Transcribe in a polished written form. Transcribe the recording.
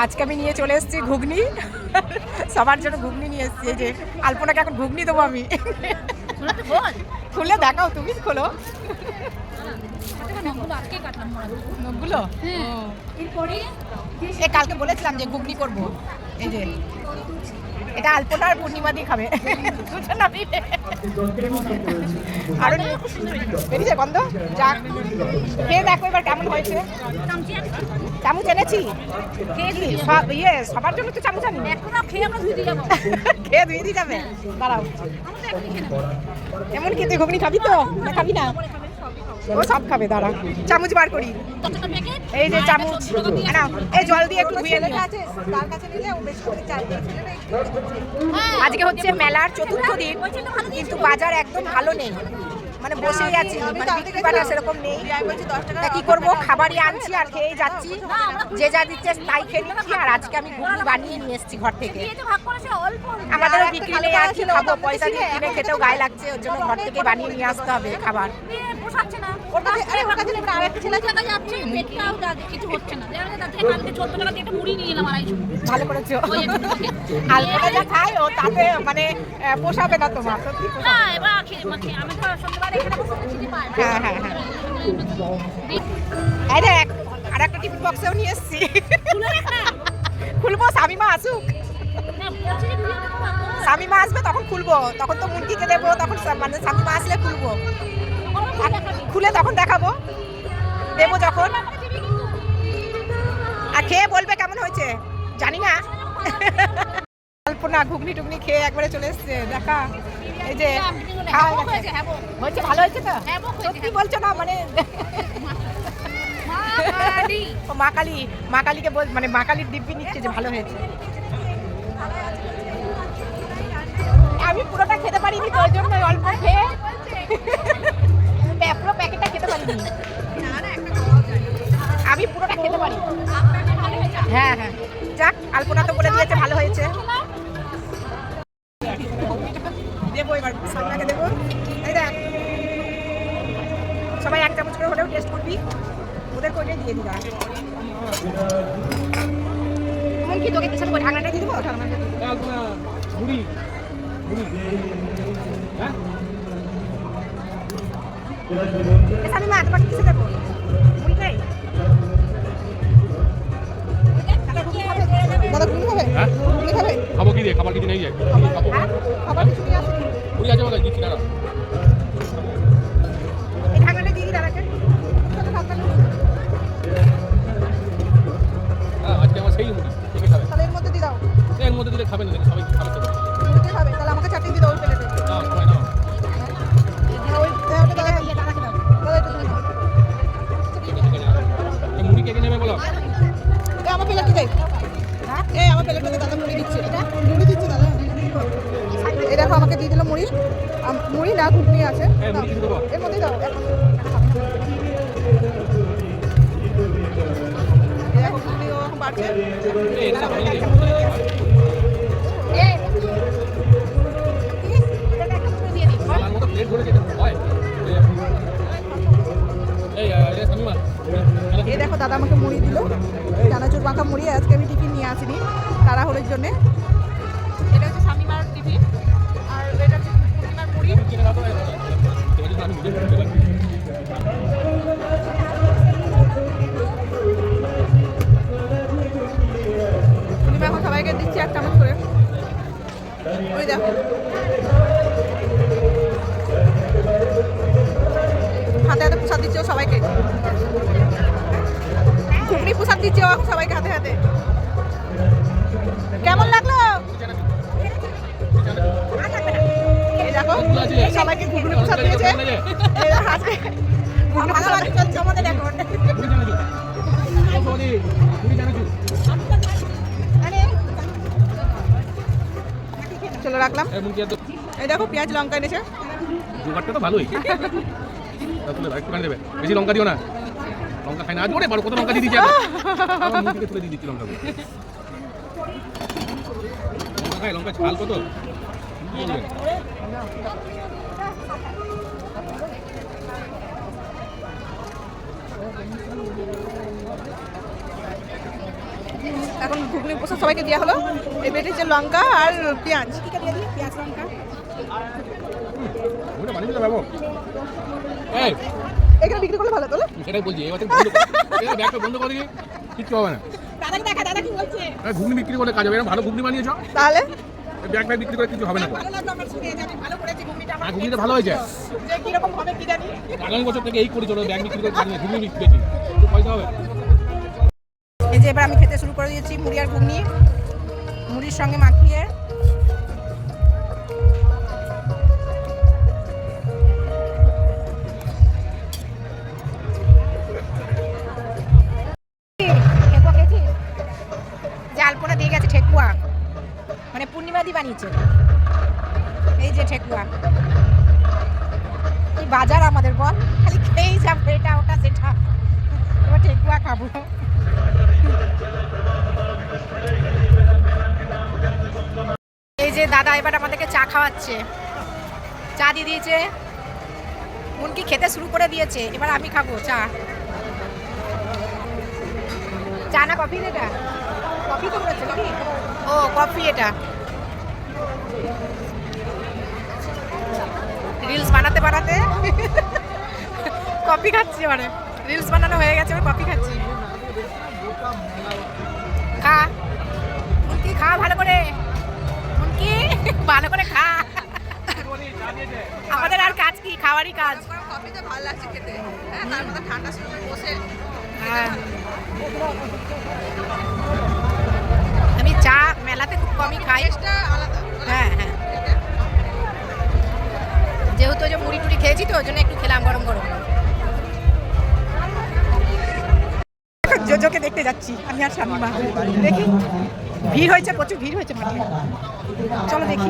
আজকে আমি নিয়ে চলে এসেছি ঘুগনি, সবার জন্য ঘুগনি নিয়ে এসেছি। এই যে আলপনাকে এখন ঘুগনি দেবো আমি। খুলে দেখাও, তুমি খোলো নখগুলো। এ কালকে বলেছিলাম যে ঘুগনি করবো। এই যে এটা আলপনা আর পূর্ণিমা দিয়ে খাবে। আরো বেরিয়েছে গন্ধ। যাক, খেয়ে দেখো এবার কেমন হয়েছে। চামচ এনেছি, ইয়ে সবার জন্য তো চামচ আনি। খেয়ে ধুয়ে দিয়ে যাবে, দাঁড়াও। এমন কি তুই ঘুগনি খাবি তো, না খাবি না? ও সব খাবে, দাঁড়া চামচ বার করি। এই যে চামচ, এই জল দিয়ে একটু ধুয়ে নিয়ে। আজকে হচ্ছে মেলার চতুর্থ দিন, কিন্তু বাজার একদম ভালো নেই, মানে বসেই আছি, মানে বিক্রি বাটা সেরকম নেই। তা কি করবো, খাবারই আনছি আর খেয়ে যাচ্ছি, যে যা দিচ্ছে তাই খেয়ে নিচ্ছি। আর আজকে আমি ঘুগনি বানিয়ে নিয়ে এসেছি ঘর থেকে। আমাদেরও বিক্রি নেই, আর কি খাবো, পয়সা দিয়ে কিনে খেতেও গায়ে লাগছে, ওর জন্য ঘর থেকে বানিয়ে নিয়ে আসতে হবে খাবার। ভালো করেছো, আলপনা যা খায় ও তাতে মানে পোষাবে না তোমার, সত্যি হ্যাঁ হ্যাঁ হ্যাঁ। এই দেখ, আর একটা টিফিন বক্সেও নিয়ে এসেছি, খুলবো শামিমা আসুক। শামিমা আসবে তখন খুলবো, তখন তো মুরগিকে দেবো, তখন মানে শামিমা আসলে খুলবো, খুলে তখন দেখাবো, দেবো যখন। আর খেয়ে বলবে কেমন হয়েছে, জানি না। আলপনা ঘুগনি টুগনি খেয়ে একবারে চলে এসছে, দেখা। এই যে হয়েছে, ভালো হয়েছে তো, সত্যি বলছো না? মানে মা কালীকে বল, মানে মা কালীর দিব্যি নিচ্ছে যে ভালো হয়েছে। আমি পুরোটা খেতে পারিনি, তোর জন্য অল্প খেয়ে পুরো প্যাকেটটা খেতে পারিনি, আমি পুরোটা খেতে পারি। হ্যাঁ হ্যাঁ, যাক, আলপনা তো বলে দিয়েছে ভালো হয়েছে। দেবো এবার সামনাকে দেবো। এই দেখ, সবাই এক চামচ করে হলেও টেস্ট করবি, ওদের কোটাই দিয়ে দিবা। কি তোকে সাথে ঢাকনাটা দিয়ে দেবো, ঢাকনাটা মা তোমাকে কিছু দেবো, মুড়ি খাই। দাদা ঘুগনি খাবে? ঘুগনি খাবে? খাবো কি দিয়ে, খাবার কিছু নেই যায়। খাবার কিছু নিয়ে আসে, মুড়ি আছে বলে দিচ্ছি না। এই ঢাকনাটা দিয়ে দিই দাদাকে। হ্যাঁ, আজকে আমার সেই মুড়ি দেখে খাবে। তাহলে এর মধ্যে দিয়ে দাও। এর মধ্যে দিলে খাবে না, সবাই খাবে তো। মুড়িতে খাবে, তাহলে আমাকে চাটনি দিয়ে দাও ওই প্লেটে। না, সবাই না। ওই দাদাকে দাও, দাদা একটু দিয়ে দাও। এই মুড়ি কে কে নেবে বলো? আমার প্লেটে যাই। এই আমার প্লেটটাতে দাদা মুড়ি দিচ্ছে, এটা মুড়ি দিচ্ছে দাদা। এই দেখো আমাকে দিয়ে দিল মুড়ি, মুড়ি না ঘুগনি আছে, এর মধ্যেই দাও। দেখো ঘুগনি ও এখন বাড়ছে। এই দেখো দাদা আমাকে মুড়ি দিল, চানাচুর মাখা মুড়ি। আজকে আমি টিফিন নিয়ে আসিনি তাড়াহুড়োর জন্যে। এটা হচ্ছে শামিমার টিফিন, আর এটা হচ্ছে পূর্ণিমার মুড়ি। পূর্ণিমা এখন সবাইকে দিচ্ছে এক চামচ করে। ওই দেখো হাতে হাতে প্রসাদ দিচ্ছে ও সবাইকে, ঘুগনি প্রসাদ দিচ্ছে ও সবাইকে হাতে হাতে। কেমন লাগলো? এই দেখো সবাইকে ঘুগনি প্রসাদ দিয়েছে। ভাগাভাগি চলছে আমাদের এখন। চলো রাখলাম। এই দেখো পেঁয়াজ লঙ্কা এনেছে, জোগাড়টা তো ভালোই। বেশি লঙ্কা দিও না, লঙ্কা খাই না। আজ বড় কত লঙ্কা দিয়ে দিচ্ছি, আমার মুখ থেকে তুলে দিয়ে দিচ্ছি লঙ্কা। লঙ্কা ঝাল কত। এখন ঘুগনি প্রসাদ সবাইকে দেওয়া হলো। এই প্লেটে হচ্ছে লঙ্কা আর পেঁয়াজ। পেঁয়াজ লঙ্কা ওটা বানিয়ে দিতে পারবো এই এখানে বিক্রি করলে ভালো তো? সেটাই বলছি এবার থেকে বন্ধ কর এই ব্যাগটা বন্ধ করে দিই কিচ্ছু হবে না দাদাকে দেখা, দাদা কি বলছে? ঘুগনি বিক্রি করে কাজ হবে এরকম ভালো ঘুগনি বানিয়েছো তাহলে ব্যাগ ব্যাগ বিক্রি করে কিছু হবে না ভালো লাগলো আমার শুনে, যে আমি ভালো করেছি ঘুগনিটা। আমার ঘুগনিটা ভালো হয়েছে যে কিরকম হবে কি জানি। আগামী বছর থেকে এই করি চলো ব্যাগ বিক্রি করে কাজ নেই ঘুগনি বিক্রি বেশি একটু পয়সা হবে এই যে এবার আমি খেতে শুরু করে দিয়েছি মুড়ি আর ঘুগনি, মুড়ির সঙ্গে মাখিয়ে। ঠেকুয়া খেয়েছিস? যে আলপনা দিয়ে গেছে ঠেকুয়া, মানে পূর্ণিমা দি বানিয়েছে। এই যে ঠেকুয়া, কি বাজার আমাদের বল, খালি খেয়েই যাবো এটা ওটা সেটা। এবার ঠেকুয়া খাবো। এই যে দাদা এবার আমাদেরকে চা খাওয়াচ্ছে, চা দিয়ে দিয়েছে, মুনকি খেতে শুরু করে দিয়েছে। এবার আমি খাবো চা। চা না কফি? এটা কফি তো বলেছে নাকি? ও কফি। এটা রিলস বানাতে বানাতে কফি খাচ্ছি, মানে রিলস বানানো হয়ে গেছে, এবার কফি খাচ্ছি। খা মুনকি, খা ভালো করে, মুনকি ভালো করে খা। আমাদের আর কাজ কি, খাওয়ারই কাজ। কফিটা ভালো লাগছে খেতে, হ্যাঁ তার মধ্যে ঠান্ডার সময় বসে। হ্যাঁ, আমি চা মেলাতে খুব কমই খাই। আলাদা। হ্যাঁ হ্যাঁ, যেহেতু যে মুড়ি টুড়ি খেয়েছি তো ওই জন্য একটু খেলাম গরম গরম। জোজোকে দেখতে যাচ্ছি আমি আর স্বামী মা। দেখি ভিড় হয়েছে, প্রচুর ভিড় হয়েছে মাঠে। চলো দেখি।